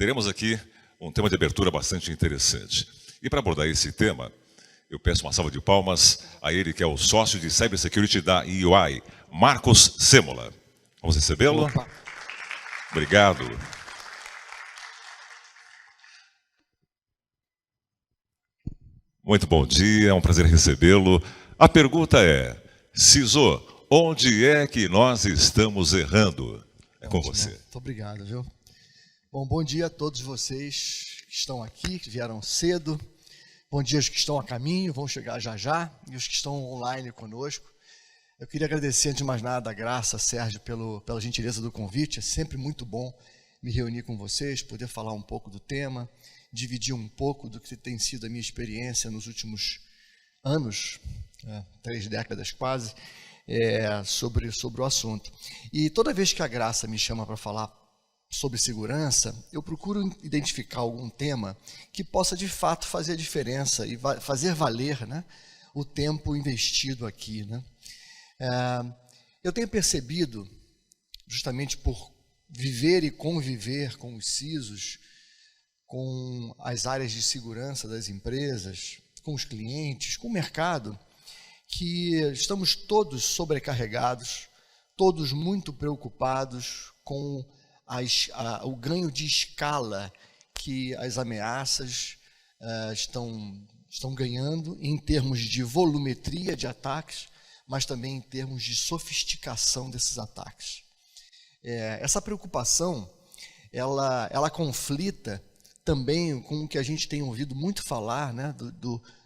teremos aqui um tema de abertura bastante interessante. E para abordar esse tema, eu peço uma salva de palmas a ele que é o sócio de Cybersecurity da EY, Marcos Sêmola. Vamos recebê-lo? Obrigado. Muito bom dia, é um prazer recebê-lo. A pergunta é, CISO, onde é que nós estamos errando? É com você. Muito obrigado, viu? Bom dia a todos vocês que estão aqui, que vieram cedo. Bom dia aos que estão a caminho, vão chegar já já, e os que estão online conosco. Eu queria agradecer, antes de mais nada, a Graça, Sérgio, pela gentileza do convite. É sempre muito bom me reunir com vocês, poder falar um pouco do tema, dividir um pouco do que tem sido a minha experiência nos últimos anos, 3 décadas quase, sobre o assunto. E toda vez que a Graça me chama para falar sobre segurança, eu procuro identificar algum tema que possa de fato fazer a diferença e fazer valer, né, o tempo investido aqui, né? Eu tenho percebido, justamente por viver e conviver com os CISOs, com as áreas de segurança das empresas, com os clientes, com o mercado, que estamos todos sobrecarregados, todos muito preocupados com o ganho de escala que as ameaças estão ganhando em termos de volumetria de ataques, mas também em termos de sofisticação desses ataques. Essa preocupação, ela conflita também com o que a gente tem ouvido muito falar, né,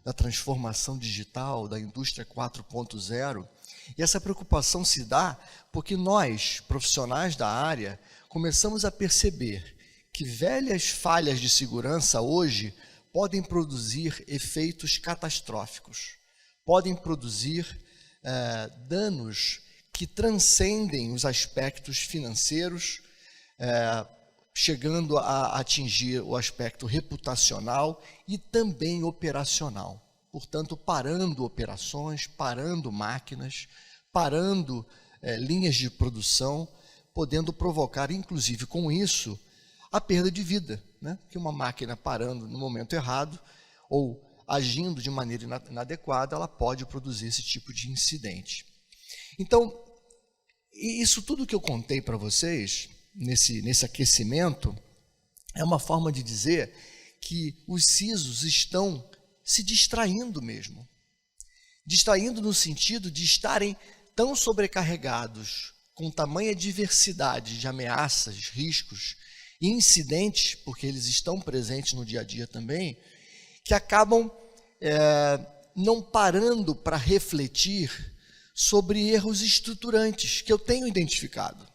da transformação digital, da indústria 4.0, e essa preocupação se dá porque nós, profissionais da área, começamos a perceber que velhas falhas de segurança hoje podem produzir efeitos catastróficos, podem produzir danos que transcendem os aspectos financeiros, chegando a atingir o aspecto reputacional e também operacional. Portanto, parando operações, parando máquinas, parando linhas de produção, podendo provocar, inclusive com isso, a perda de vida, né? Que uma máquina parando no momento errado ou agindo de maneira inadequada, ela pode produzir esse tipo de incidente. Então, isso tudo que eu contei para vocês, nesse aquecimento, é uma forma de dizer que os CISOs estão se distraindo mesmo. Distraindo no sentido de estarem tão sobrecarregados com tamanha diversidade de ameaças, riscos e incidentes, porque eles estão presentes no dia a dia também, que acabam não parando para refletir sobre erros estruturantes que eu tenho identificado.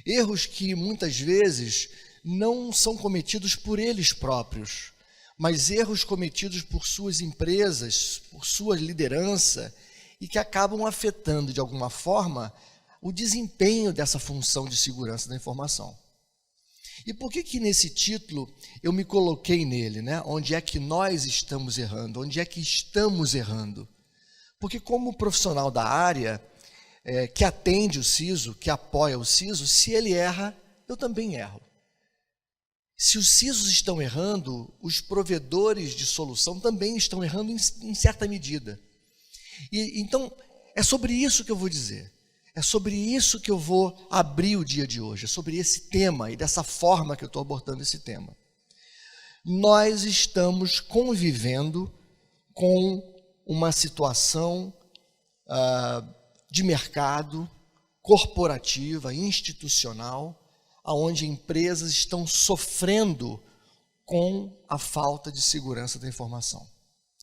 Erros que muitas vezes não são cometidos por eles próprios, mas erros cometidos por suas empresas, por sua liderança, e que acabam afetando de alguma forma o desempenho dessa função de segurança da informação. E por que nesse título eu me coloquei nele, né? Onde é que nós estamos errando? Onde é que estamos errando? Porque como profissional da área, que atende o CISO, que apoia o CISO, se ele erra, eu também erro. Se os CISOs estão errando, os provedores de solução também estão errando em certa medida. E então, é sobre isso que eu vou dizer. É sobre isso que eu vou abrir o dia de hoje, é sobre esse tema e dessa forma que eu estou abordando esse tema. Nós estamos convivendo com uma situação de mercado, corporativa, institucional, onde empresas estão sofrendo com a falta de segurança da informação,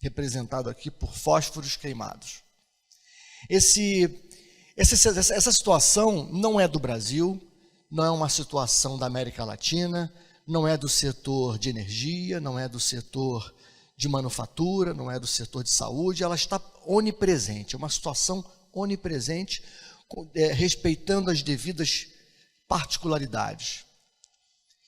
representado aqui por fósforos queimados. Essa situação não é do Brasil, não é uma situação da América Latina, não é do setor de energia, não é do setor de manufatura, não é do setor de saúde, ela está onipresente, é uma situação onipresente, respeitando as devidas particularidades.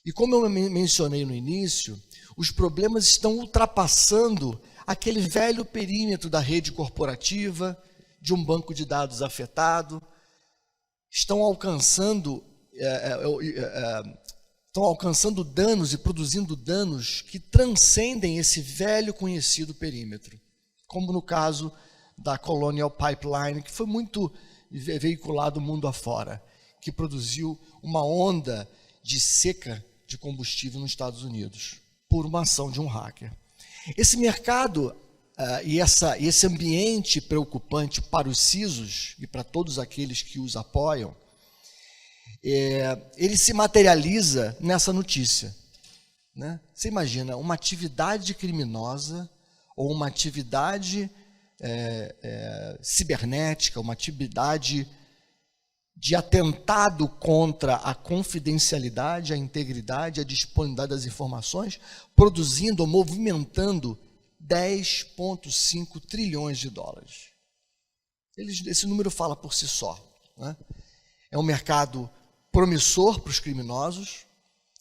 E como eu mencionei no início, os problemas estão ultrapassando aquele velho perímetro da rede corporativa, de um banco de dados afetado, estão alcançando estão alcançando danos e produzindo danos que transcendem esse velho conhecido perímetro, como no caso da Colonial Pipeline, que foi muito veiculado mundo afora, que produziu uma onda de seca de combustível nos Estados Unidos, por uma ação de um hacker. Esse mercado e esse ambiente preocupante para os CISOs e para todos aqueles que os apoiam, ele se materializa nessa notícia, né? Você imagina uma atividade criminosa ou uma atividade cibernética, uma atividade de atentado contra a confidencialidade, a integridade, a disponibilidade das informações, produzindo ou movimentando 10,5 trilhões de dólares. Esse número fala por si só, né? É um mercado promissor para os criminosos,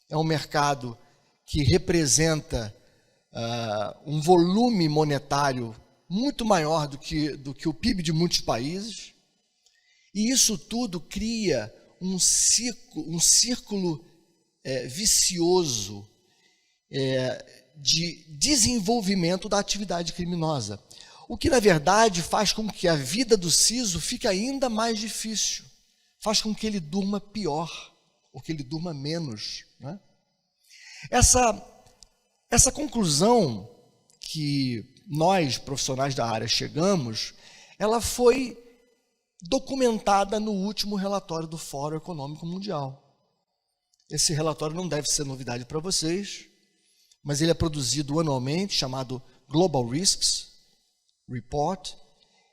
é um mercado que representa um volume monetário muito maior do que o PIB de muitos países, e isso tudo cria um círculo vicioso de desenvolvimento da atividade criminosa, o que, na verdade, faz com que a vida do CISO fique ainda mais difícil, faz com que ele durma pior, ou que ele durma menos, né? Essa conclusão que nós, profissionais da área, chegamos, ela foi documentada no último relatório do Fórum Econômico Mundial. Esse relatório não deve ser novidade para vocês, mas ele é produzido anualmente, chamado Global Risks Report,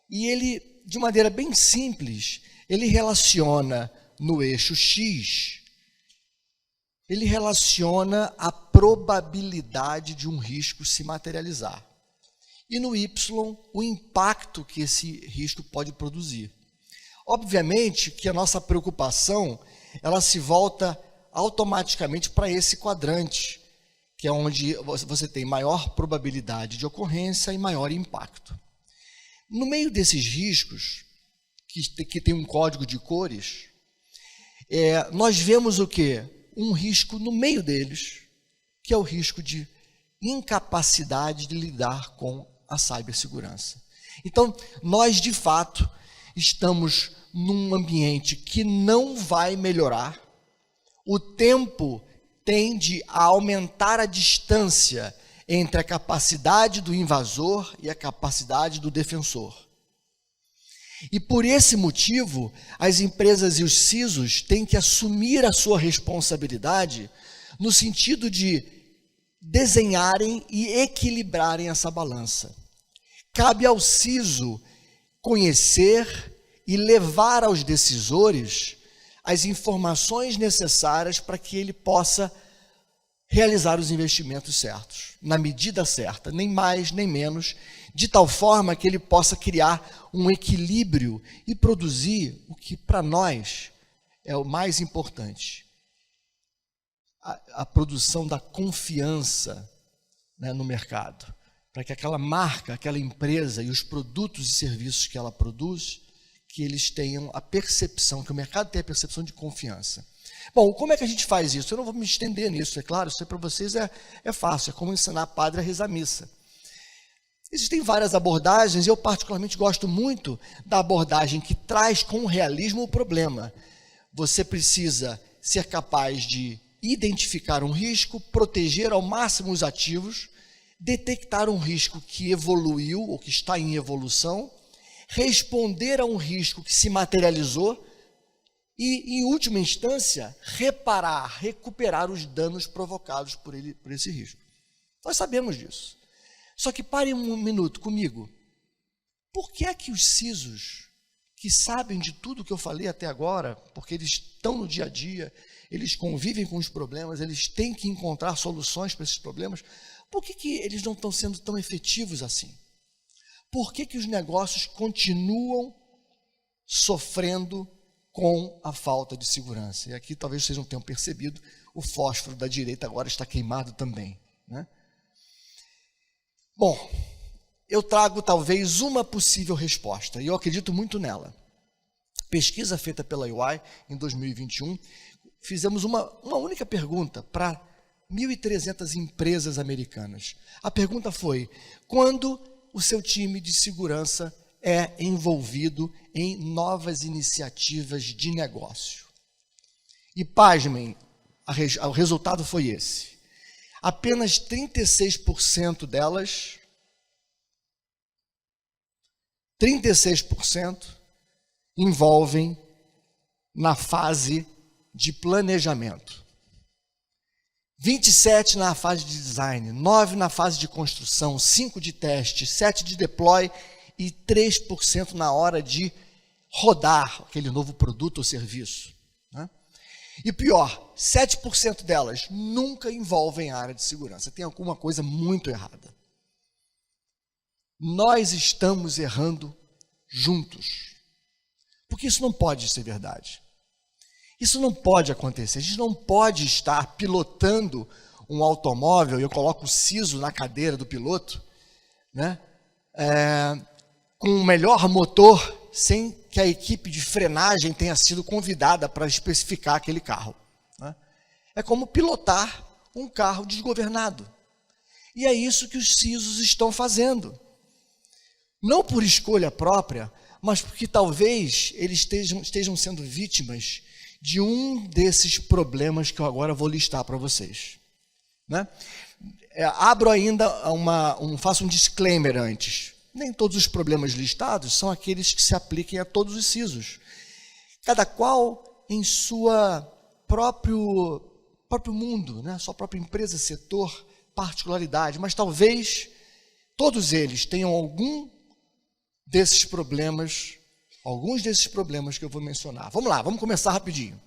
e ele, de maneira bem simples, ele relaciona no eixo X, ele relaciona a probabilidade de um risco se materializar, e no Y, o impacto que esse risco pode produzir. Obviamente que a nossa preocupação, ela se volta automaticamente para esse quadrante, que é onde você tem maior probabilidade de ocorrência e maior impacto. No meio desses riscos, que tem um código de cores, nós vemos o quê? Um risco no meio deles, que é o risco de incapacidade de lidar com a cibersegurança. Então, nós, de fato, estamos num ambiente que não vai melhorar. O tempo tende a aumentar a distância entre a capacidade do invasor e a capacidade do defensor. E por esse motivo, as empresas e os CISOs têm que assumir a sua responsabilidade no sentido de desenharem e equilibrarem essa balança. Cabe ao CISO conhecer e levar aos decisores as informações necessárias para que ele possa realizar os investimentos certos, na medida certa, nem mais nem menos, de tal forma que ele possa criar um equilíbrio e produzir o que para nós é o mais importante, a produção da confiança, né, no mercado, para que aquela marca, aquela empresa e os produtos e serviços que ela produz, que eles tenham a percepção, que o mercado tenha a percepção de confiança. Bom, como é que a gente faz isso? Eu não vou me estender nisso, é claro, isso para vocês é fácil, é como ensinar padre a rezar a missa. Existem várias abordagens, e eu particularmente gosto muito da abordagem que traz com realismo o problema. Você precisa ser capaz de identificar um risco, proteger ao máximo os ativos, detectar um risco que evoluiu ou que está em evolução, responder a um risco que se materializou e, em última instância, recuperar os danos provocados por esse risco. Nós sabemos disso. Só que parem um minuto comigo. Por que é que os CISOs, que sabem de tudo que eu falei até agora, porque eles estão no dia a dia, eles convivem com os problemas, eles têm que encontrar soluções para esses problemas, por que eles não estão sendo tão efetivos assim? Por que os negócios continuam sofrendo com a falta de segurança? E aqui talvez vocês não tenham percebido, o fósforo da direita agora está queimado também, né? Bom, eu trago talvez uma possível resposta, e eu acredito muito nela. Pesquisa feita pela EY em 2021, fizemos uma única pergunta para 1.300 empresas americanas. A pergunta foi: quando o seu time de segurança é envolvido em novas iniciativas de negócio? E pasmem, o resultado foi esse. Apenas 36% delas, 36% envolvem na fase de planejamento, 27% na fase de design, 9% na fase de construção, 5% de teste, 7% de deploy e 3% na hora de rodar aquele novo produto ou serviço, né? E pior, 7% delas nunca envolvem a área de segurança. Tem alguma coisa muito errada. Nós estamos errando juntos, porque isso não pode ser verdade. Isso não pode acontecer. A gente não pode estar pilotando um automóvel, e eu coloco o siso na cadeira do piloto, né? Com o melhor motor, sem que a equipe de frenagem tenha sido convidada para especificar aquele carro, né? É como pilotar um carro desgovernado. E é isso que os CISOs estão fazendo. Não por escolha própria, mas porque talvez eles estejam sendo vítimas de um desses problemas que eu agora vou listar para vocês, né? Abro ainda faço um disclaimer antes. Nem todos os problemas listados são aqueles que se apliquem a todos os CISOs. Cada qual em sua próprio mundo, né? Sua própria empresa, setor, particularidade. Mas talvez todos eles tenham alguns desses problemas que eu vou mencionar. Vamos lá, vamos começar rapidinho.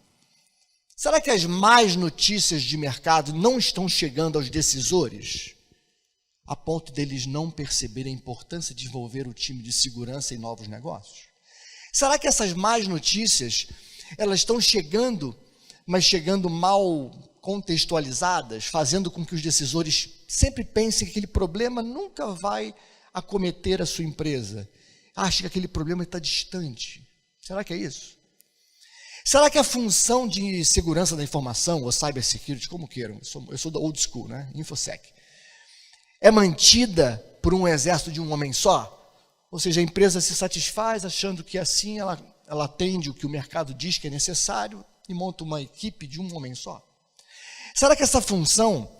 Será que as más notícias de mercado não estão chegando aos decisores a ponto deles não perceberem a importância de envolver o time de segurança em novos negócios? Será que essas más notícias, elas estão chegando, mas chegando mal contextualizadas, fazendo com que os decisores sempre pensem que aquele problema nunca vai acometer a sua empresa? Acha que aquele problema está distante. Será que é isso? Será que a função de segurança da informação, ou cybersecurity, como queiram, eu sou da old school, né? InfoSec, é mantida por um exército de um homem só? Ou seja, a empresa se satisfaz achando que assim ela atende o que o mercado diz que é necessário e monta uma equipe de um homem só? Será que essa função,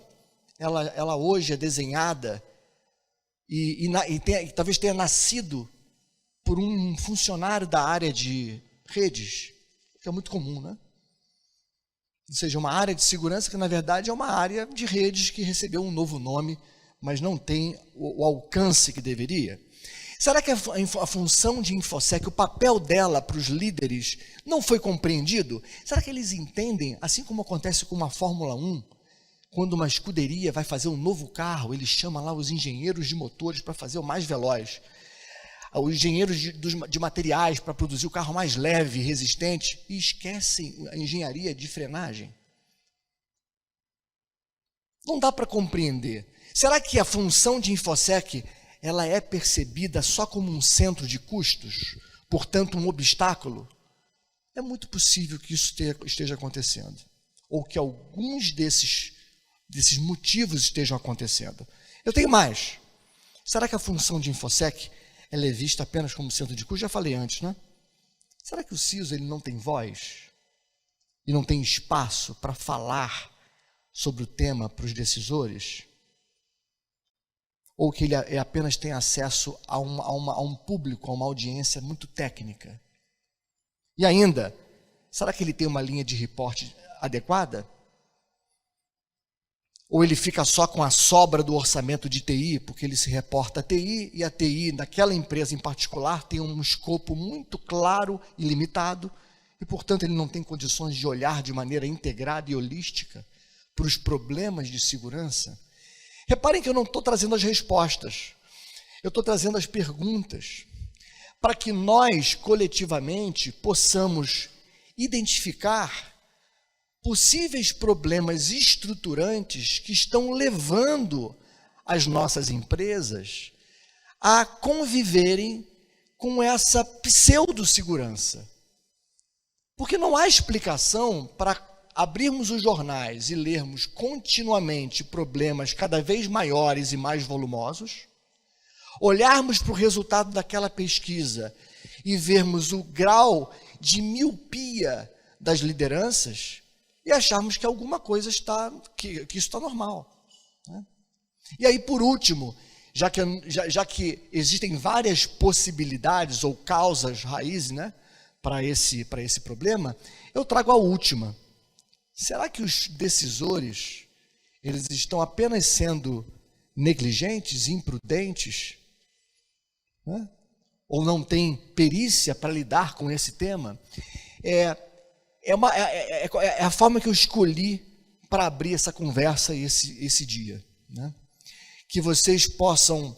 ela hoje é desenhada e talvez tenha nascido por um funcionário da área de redes, que é muito comum, né? Ou seja, uma área de segurança que, na verdade, é uma área de redes que recebeu um novo nome, mas não tem o alcance que deveria? Será que a função de InfoSec, o papel dela para os líderes, não foi compreendido? Será que eles entendem, assim como acontece com uma Fórmula 1, quando uma escuderia vai fazer um novo carro, ele chama lá os engenheiros de motores para fazer o mais veloz, os engenheiros de materiais para produzir o carro mais leve e resistente, e esquecem a engenharia de frenagem? Não dá para compreender. Será que a função de InfoSec, ela é percebida só como um centro de custos, portanto um obstáculo? É muito possível que isso esteja acontecendo, ou que alguns desses motivos estejam acontecendo. Eu tenho mais. Será que a função de InfoSec, ela é vista apenas como centro de custos? Já falei antes, né? Será que o CISO ele não tem voz e não tem espaço para falar sobre o tema para os decisores? Ou que ele apenas tem acesso a um público, a uma audiência muito técnica? E ainda, será que ele tem uma linha de reporte adequada? Ou ele fica só com a sobra do orçamento de TI, porque ele se reporta a TI, e a TI, naquela empresa em particular, tem um escopo muito claro e limitado, e, portanto, ele não tem condições de olhar de maneira integrada e holística para os problemas de segurança? Reparem que eu não estou trazendo as respostas, eu estou trazendo as perguntas, para que nós, coletivamente, possamos identificar possíveis problemas estruturantes que estão levando as nossas empresas a conviverem com essa pseudo-segurança. Porque não há explicação para abrirmos os jornais e lermos continuamente problemas cada vez maiores e mais volumosos, olharmos para o resultado daquela pesquisa e vermos o grau de miopia das lideranças e acharmos que alguma coisa que isso está normal, né? E aí, por último, já que existem várias possibilidades ou causas raízes, né, para esse problema, eu trago a última. Será que os decisores, eles estão apenas sendo negligentes, imprudentes, né? Ou não têm perícia para lidar com esse tema? É a forma que eu escolhi para abrir essa conversa esse dia, né? Que vocês possam,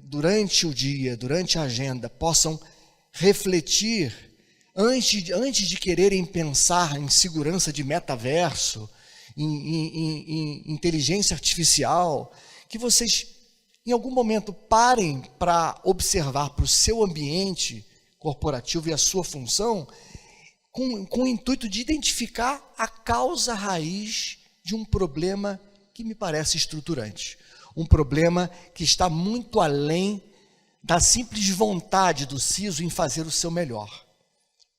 durante o dia, durante a agenda, possam refletir, antes de quererem pensar em segurança de metaverso, em inteligência artificial, que vocês, em algum momento, parem para observar para o seu ambiente corporativo e a sua função, com o intuito de identificar a causa raiz de um problema que me parece estruturante. Um problema que está muito além da simples vontade do CISO em fazer o seu melhor,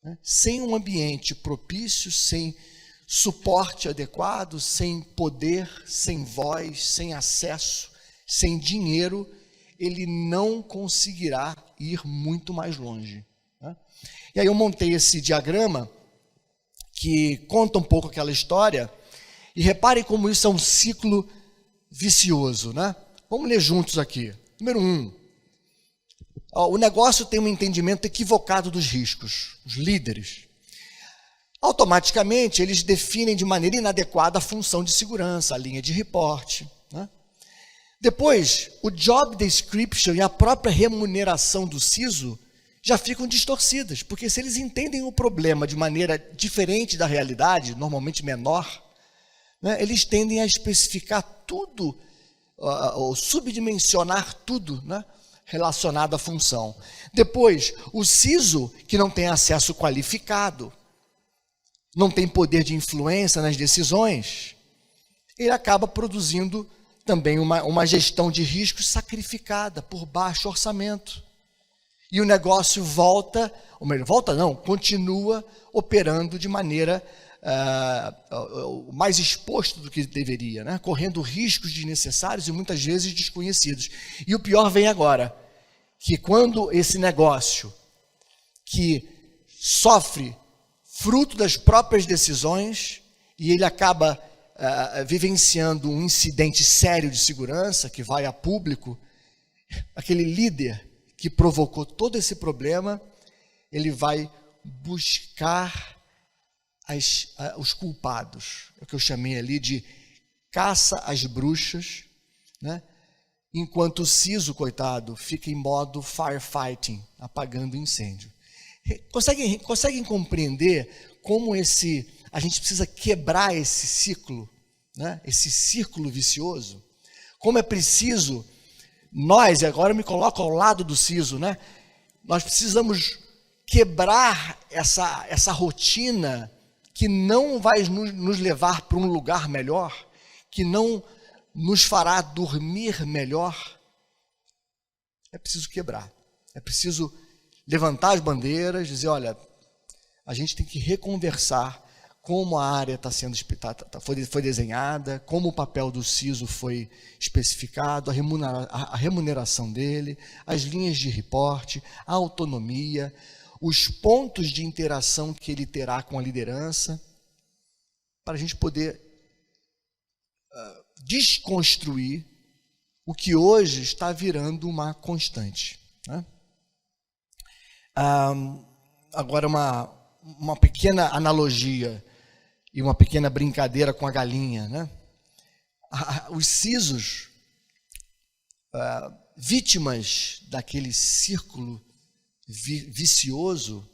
né? Sem um ambiente propício, sem suporte adequado, sem poder, sem voz, sem acesso, sem dinheiro, ele não conseguirá ir muito mais longe, né? E aí eu montei esse diagrama que conta um pouco aquela história. E reparem como isso é um ciclo vicioso, né? Vamos ler juntos aqui. Número 1. O negócio tem um entendimento equivocado dos riscos. Os líderes, automaticamente, eles definem de maneira inadequada a função de segurança, a linha de reporte, né? Depois, o job description e a própria remuneração do CISO já ficam distorcidas, porque se eles entendem o problema de maneira diferente da realidade, normalmente menor, né, eles tendem a especificar tudo, ou subdimensionar tudo, né, relacionado à função. Depois, o CISO, que não tem acesso qualificado, não tem poder de influência nas decisões, ele acaba produzindo também uma gestão de riscos sacrificada por baixo orçamento. E o negócio continua operando de maneira mais exposto do que deveria, né? Correndo riscos desnecessários e muitas vezes desconhecidos. E o pior vem agora, que quando esse negócio que sofre fruto das próprias decisões e ele acaba vivenciando um incidente sério de segurança que vai a público, aquele líder que provocou todo esse problema, ele vai buscar os culpados, é o que eu chamei ali de caça às bruxas, né? Enquanto o CISO, coitado, fica em modo firefighting, apagando incêndio. Conseguem compreender como a gente precisa quebrar esse ciclo, né? Esse círculo vicioso? Como é preciso, nós, agora eu me coloco ao lado do CISO, né? Nós precisamos quebrar essa rotina que não vai nos levar para um lugar melhor, que não nos fará dormir melhor. É preciso quebrar, é preciso levantar as bandeiras, dizer, olha, a gente tem que reconversar como a área foi desenhada, como o papel do CISO foi especificado, a remuneração dele, as linhas de reporte, a autonomia, os pontos de interação que ele terá com a liderança, para a gente poder desconstruir o que hoje está virando uma constante, né? Agora, uma pequena analogia e uma pequena brincadeira com a galinha, né? Os CISOs, vítimas daquele círculo vicioso,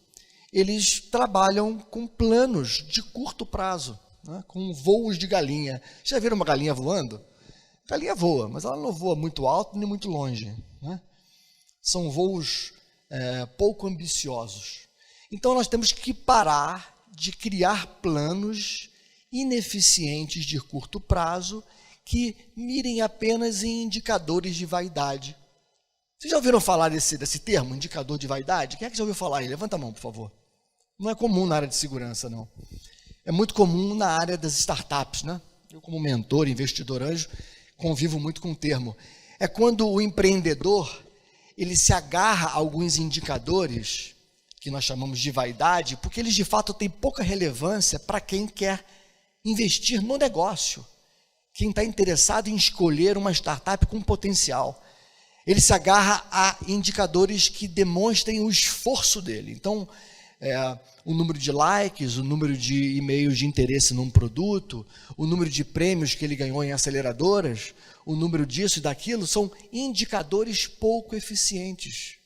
eles trabalham com planos de curto prazo, né? Com voos de galinha. Já viram uma galinha voando? A galinha voa, mas ela não voa muito alto nem muito longe, né? São voos pouco ambiciosos. Então nós temos que parar de criar planos ineficientes de curto prazo que mirem apenas em indicadores de vaidade. Vocês já ouviram falar desse termo, indicador de vaidade? Quem é que já ouviu falar aí? Levanta a mão, por favor. Não é comum na área de segurança, não. É muito comum na área das startups, né? Eu, como mentor, investidor anjo, convivo muito com o termo. É quando o empreendedor ele se agarra a alguns indicadores que nós chamamos de vaidade, porque eles de fato têm pouca relevância para quem quer investir no negócio, quem está interessado em escolher uma startup com potencial. Ele se agarra a indicadores que demonstrem o esforço dele. Então, o número de likes, o número de e-mails de interesse num produto, o número de prêmios que ele ganhou em aceleradoras, o número disso e daquilo, são indicadores pouco eficientes.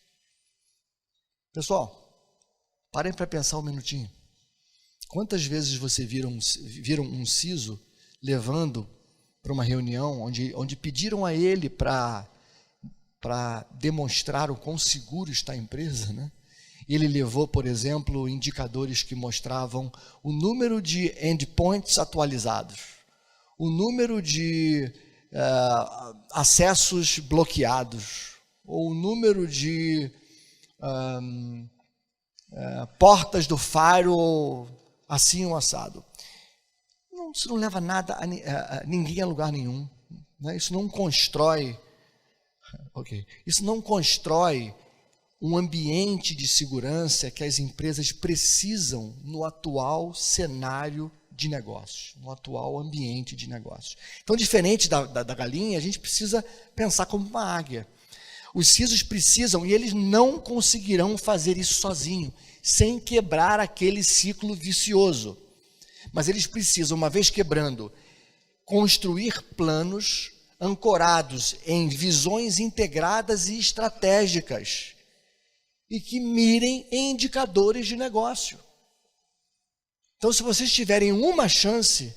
Pessoal, parem para pensar um minutinho. Quantas vezes você viram um CISO levando para uma reunião onde pediram a ele para demonstrar o quão seguro está a empresa, né? Ele levou, por exemplo, indicadores que mostravam o número de endpoints atualizados, o número de acessos bloqueados, ou o número de portas do firewall assim ou assado. Isso não leva nada a ninguém a lugar nenhum, né? Isso não constrói, isso não constrói um ambiente de segurança que as empresas precisam no atual cenário de negócios, no atual ambiente de negócios. Então, diferente da galinha, a gente precisa pensar como uma águia. Os CISOs precisam, e eles não conseguirão fazer isso sozinho, sem quebrar aquele ciclo vicioso. Mas eles precisam, uma vez quebrando, construir planos ancorados em visões integradas e estratégicas e que mirem em indicadores de negócio. Então, se vocês tiverem uma chance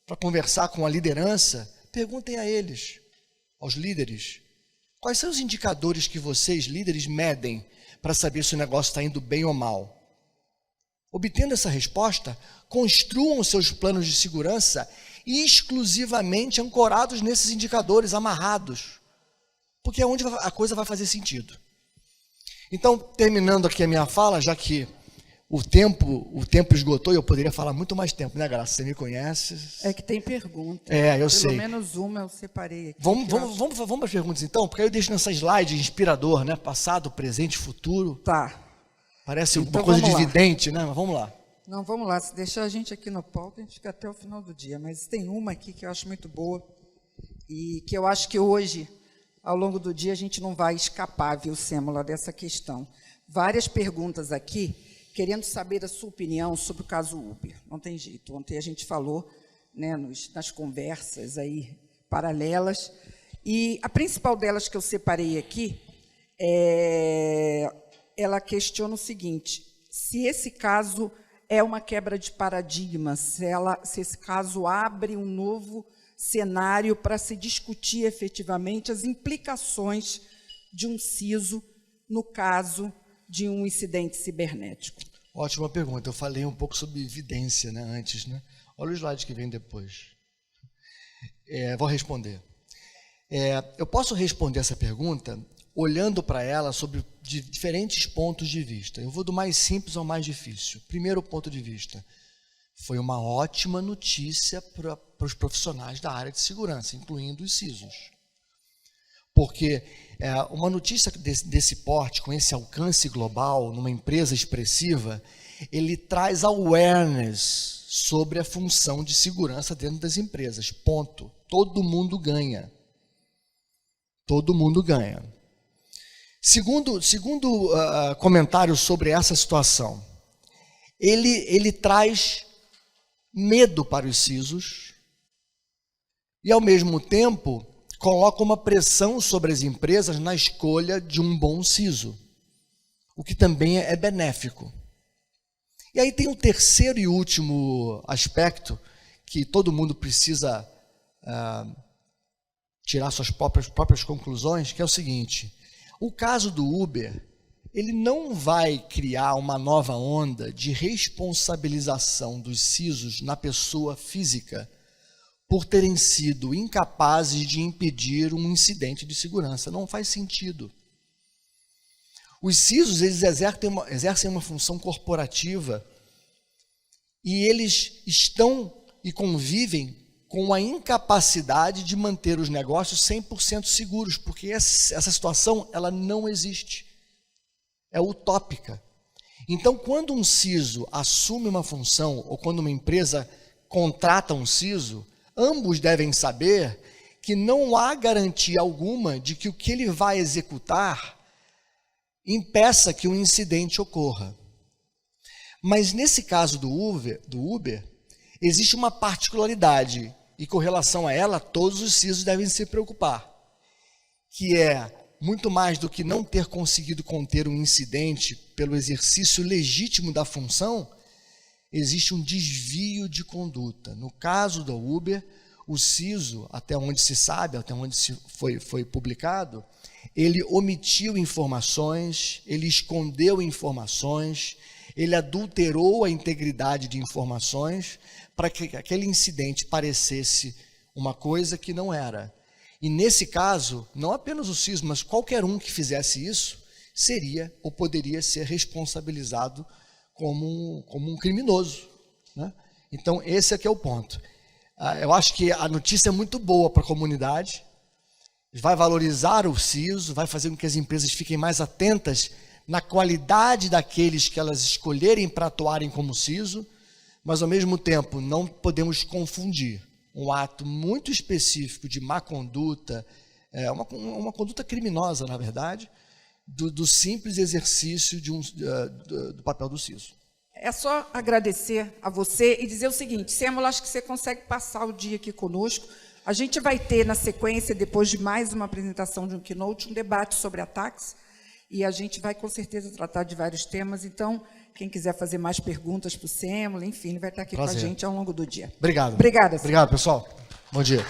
para conversar com a liderança, perguntem a eles, aos líderes, quais são os indicadores que vocês, líderes, medem para saber se o negócio está indo bem ou mal. Obtendo essa resposta, construam os seus planos de segurança exclusivamente ancorados nesses indicadores, amarrados, porque é onde a coisa vai fazer sentido. Então, terminando aqui a minha fala, já que o tempo esgotou, e eu poderia falar muito mais tempo, né, Graça? Você me conhece. É que tem pergunta. Eu sei. Pelo menos uma eu separei aqui. Vamos para as perguntas então, porque aí eu deixo nessa slide inspirador, né? Passado, presente, futuro. Tá. Parece então, uma coisa de vidente, né? Mas vamos lá. Não, vamos lá. Se deixar a gente aqui no palco, a gente fica até o final do dia. Mas tem uma aqui que eu acho muito boa e que eu acho que hoje, ao longo do dia, a gente não vai escapar, viu, Sêmola, dessa questão. Várias perguntas aqui, querendo saber a sua opinião sobre o caso Uber. Não tem jeito. Ontem a gente falou, né, nas conversas aí paralelas. E a principal delas que eu separei aqui, ela questiona o seguinte: se esse caso é uma quebra de paradigma, se esse caso abre um novo cenário para se discutir efetivamente as implicações de um CISO no caso de um incidente cibernético. Ótima pergunta. Eu falei um pouco sobre evidência, né, antes, né? Olha o slide que vem depois. Vou responder. Eu posso responder essa pergunta olhando para ela sobre diferentes pontos de vista. Eu vou do mais simples ao mais difícil. Primeiro ponto de vista, foi uma ótima notícia para os profissionais da área de segurança, incluindo os CISOs. Porque uma notícia desse porte, com esse alcance global, numa empresa expressiva, ele traz awareness sobre a função de segurança dentro das empresas. Ponto. Todo mundo ganha. Todo mundo ganha. Segundo comentário sobre essa situação, ele traz medo para os CISOs e, ao mesmo tempo, coloca uma pressão sobre as empresas na escolha de um bom CISO, o que também é benéfico. E aí tem o terceiro e último aspecto que todo mundo precisa tirar suas próprias conclusões, que é o seguinte: o caso do Uber ele não vai criar uma nova onda de responsabilização dos CISOs na pessoa física por terem sido incapazes de impedir um incidente de segurança. Não faz sentido. Os CISOs, eles exercem uma função corporativa e eles estão e convivem com a incapacidade de manter os negócios 100% seguros, porque essa situação ela não existe. É utópica. Então, quando um CISO assume uma função ou quando uma empresa contrata um CISO, ambos devem saber que não há garantia alguma de que o que ele vai executar impeça que um incidente ocorra. Mas nesse caso do Uber, existe uma particularidade e com relação a ela todos os CISOs devem se preocupar, que é muito mais do que não ter conseguido conter um incidente pelo exercício legítimo da função, existe um desvio de conduta. No caso do Uber, o CISO, até onde se sabe, até onde foi publicado, ele omitiu informações, ele escondeu informações, ele adulterou a integridade de informações para que aquele incidente parecesse uma coisa que não era. E nesse caso, não apenas o CISO, mas qualquer um que fizesse isso, seria ou poderia ser responsabilizado como um criminoso, né? Então, esse aqui é o ponto. Eu acho que a notícia é muito boa para a comunidade, vai valorizar o CISO, vai fazer com que as empresas fiquem mais atentas na qualidade daqueles que elas escolherem para atuarem como CISO, mas, ao mesmo tempo, não podemos confundir um ato muito específico de má conduta, uma conduta criminosa, na verdade, do simples exercício do papel do CISO. É só agradecer a você e dizer o seguinte, Sêmola, acho que você consegue passar o dia aqui conosco. A gente vai ter, na sequência, depois de mais uma apresentação de um keynote, um debate sobre ataques, e a gente vai, com certeza, tratar de vários temas. Então, quem quiser fazer mais perguntas para o Sêmola, enfim, ele vai estar aqui com a gente ao longo do dia. Obrigado. Obrigada. Obrigado, pessoal. Bom dia.